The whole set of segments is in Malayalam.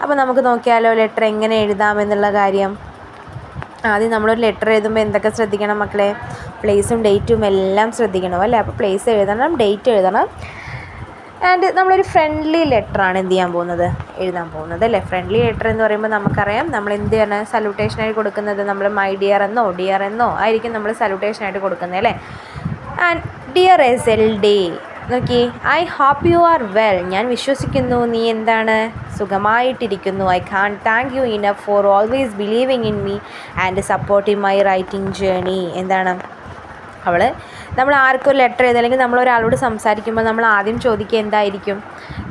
അപ്പോൾ നമുക്ക് നോക്കിയാലോ ലെറ്റർ എങ്ങനെ എഴുതാമെന്നുള്ള കാര്യം. ആദ്യം നമ്മളൊരു ലെറ്റർ എഴുതുമ്പോൾ എന്തൊക്കെ ശ്രദ്ധിക്കണം മക്കളെ? പ്ലേസും ഡേറ്റും എല്ലാം ശ്രദ്ധിക്കണം അല്ലേ. അപ്പോൾ പ്ലേസ് എഴുതണം, ഡേറ്റ് എഴുതണം. ആൻഡ് നമ്മളൊരു ഫ്രണ്ട്ലി ലെറ്ററാണ് എഴുതാൻ പോകുന്നത് അല്ലേ. ഫ്രണ്ട്ലി ലെറ്റർ എന്ന് പറയുമ്പോൾ നമുക്കറിയാം നമ്മൾ എന്താണ് സല്യൂട്ടേഷനായിട്ട് കൊടുക്കുന്നത്. നമ്മൾ മൈ ഡിയർ എന്നോ ഡിയർ എന്നോ ആയിരിക്കും നമ്മൾ സല്യൂട്ടേഷനായിട്ട് കൊടുക്കുന്നത് അല്ലേ. ആൻഡ് ഡിയർ SLD നോക്കി, I hope you are well, ഞാൻ വിശ്വസിക്കുന്നു നീ എന്താണ് സുഖമായിട്ടിരിക്കുന്നു. I can't thank you enough for always believing in me and supporting my writing journey. എന്താണ് നമ്മൾ ആർക്കൊരു ലെറ്റർ എഴുതുക അല്ലെങ്കിൽ നമ്മളൊരാളോട് സംസാരിക്കുമ്പോൾ നമ്മൾ ആദ്യം ചോദിക്കുക എന്തായിരിക്കും?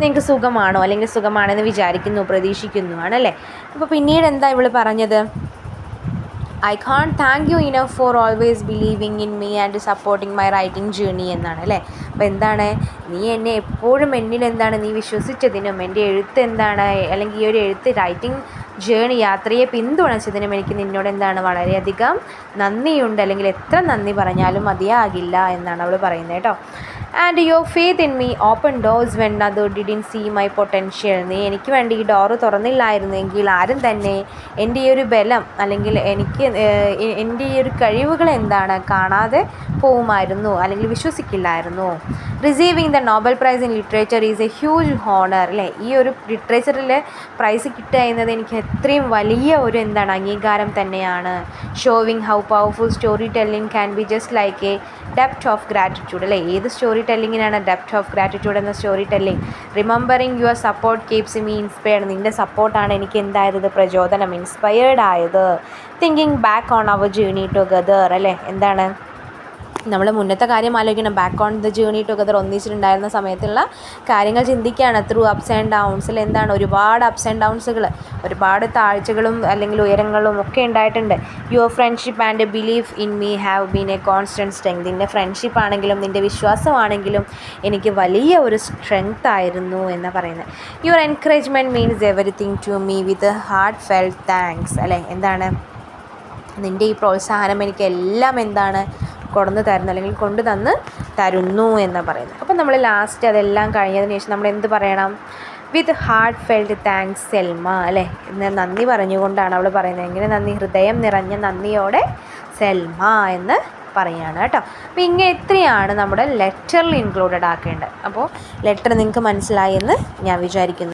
നിങ്ങൾക്ക് സുഖമാണോ, അല്ലെങ്കിൽ സുഖമാണെന്ന് വിചാരിക്കുന്നു, പ്രതീക്ഷിക്കുന്നു ആണല്ലേ. അപ്പോൾ പിന്നീട് എന്താ ഇവൾ പറഞ്ഞത്? I can't thank you enough for always believing in me and supporting my writing journey എന്നാണ് അല്ലേ. അപ്പോൾ എന്താണ്, നീ എന്നെ എപ്പോഴും എന്നിൽ എന്താണ് നീ വിശ്വസിച്ചതിനും എൻ്റെ എഴുത്ത് എന്താണ് അല്ലെങ്കിൽ ഈ ഒരു എഴുത്ത് റൈറ്റിംഗ് ജേണി യാത്രയെ പിന്തുണച്ചതിനും എനിക്ക് നിന്നോട് എന്താണ് വളരെയധികം നന്ദിയുണ്ട്, അല്ലെങ്കിൽ എത്ര നന്ദി പറഞ്ഞാലും മതിയാകില്ല എന്നാണ് അവൾ പറയുന്നത് കേട്ടോ. And your faith in me open doors when other didn't see my potential. നീ എനിക്ക് വേണ്ടി ഈ ഡോറ് തുറന്നില്ലായിരുന്നെങ്കിൽ ആരും തന്നെ എൻ്റെ ഈ ഒരു ബലം അല്ലെങ്കിൽ എൻ്റെ ഈ ഒരു കഴിവുകൾ എന്താണ് കാണാതെ പോവുമായിരുന്നു അല്ലെങ്കിൽ വിശ്വസിക്കില്ലായിരുന്നു. Receiving the Nobel prize in literature is a huge honour അല്ലേ. ഈ ഒരു ലിറ്ററേച്ചറിലെ പ്രൈസ് കിട്ടുക എന്നത് എനിക്ക് എത്രയും വലിയ ഒരു എന്താണ് അംഗീകാരം തന്നെയാണ്. Showing how powerful story telling can be just like a ഡെപ്റ്റ് ഓഫ് ഗ്രാറ്റിറ്റ്യൂഡ് അല്ലേ. ഏത് സ്റ്റോറി ടെല്ലിങ്ങിനാണ് ഡെപ്റ്റ് ഓഫ് ഗ്രാറ്റിറ്റ്യൂഡ് എന്ന story telling. Remembering your support keeps me inspired. നിൻ്റെ സപ്പോർട്ടാണ് എനിക്ക് എന്തായത് പ്രചോദനം, ഇൻസ്പയർഡ് ആയത്. Thinking back on our journey together അല്ലേ. എന്താണ് നമ്മൾ മുന്നത്തെ കാര്യം ആലോചിക്കണം. Back on the journey together ഒന്നിച്ചിട്ടുണ്ടായിരുന്ന സമയത്തുള്ള കാര്യങ്ങൾ ചിന്തിക്കുകയാണ്. ത്രൂ അപ്സ് ആൻഡ് ഡൗൺസിൽ എന്താണ് ഒരുപാട് അപ്സ് ആൻഡ് ഡൗൺസുകൾ, ഒരുപാട് താഴ്ചകളും അല്ലെങ്കിൽ ഉയരങ്ങളും ഒക്കെ ഉണ്ടായിട്ടുണ്ട്. Your friendship and belief in me have been a constant strength. നിൻ്റെ ഫ്രണ്ട്ഷിപ്പ് ആണെങ്കിലും നിൻ്റെ വിശ്വാസമാണെങ്കിലും എനിക്ക് വലിയ ഒരു സ്ട്രെങ്ത് ആയിരുന്നു എന്ന് പറയുന്നത്. Your encouragement means everything to me with heartfelt thanks അല്ലേ. എന്താണ് നിൻ്റെ ഈ പ്രോത്സാഹനം എനിക്ക് എല്ലാം എന്താണ് കൊണ്ടു തരുന്നു എന്ന് പറയുന്നത്. അപ്പം നമ്മൾ ലാസ്റ്റ് അതെല്ലാം കഴിഞ്ഞതിന് ശേഷം നമ്മൾ എന്ത് പറയണം? വിത്ത് ഹാർട്ട് ഫെൽറ്റ് താങ്ക്സ് സെൽമ അല്ലേ. എന്ന് നന്ദി പറഞ്ഞുകൊണ്ടാണ് അവൾ പറയുന്നത്. എങ്ങനെ നന്ദി? ഹൃദയം നിറഞ്ഞ നന്ദിയോടെ സെൽമ എന്ന് പറയുകയാണ് കേട്ടോ. അപ്പോൾ ഇത്രയാണ് നമ്മുടെ ലെറ്ററിൽ ഇൻക്ലൂഡഡ് ആക്കേണ്ടത്. അപ്പോൾ ലെറ്റർ നിങ്ങൾക്ക് മനസ്സിലായി എന്ന് ഞാൻ വിചാരിക്കുന്നു.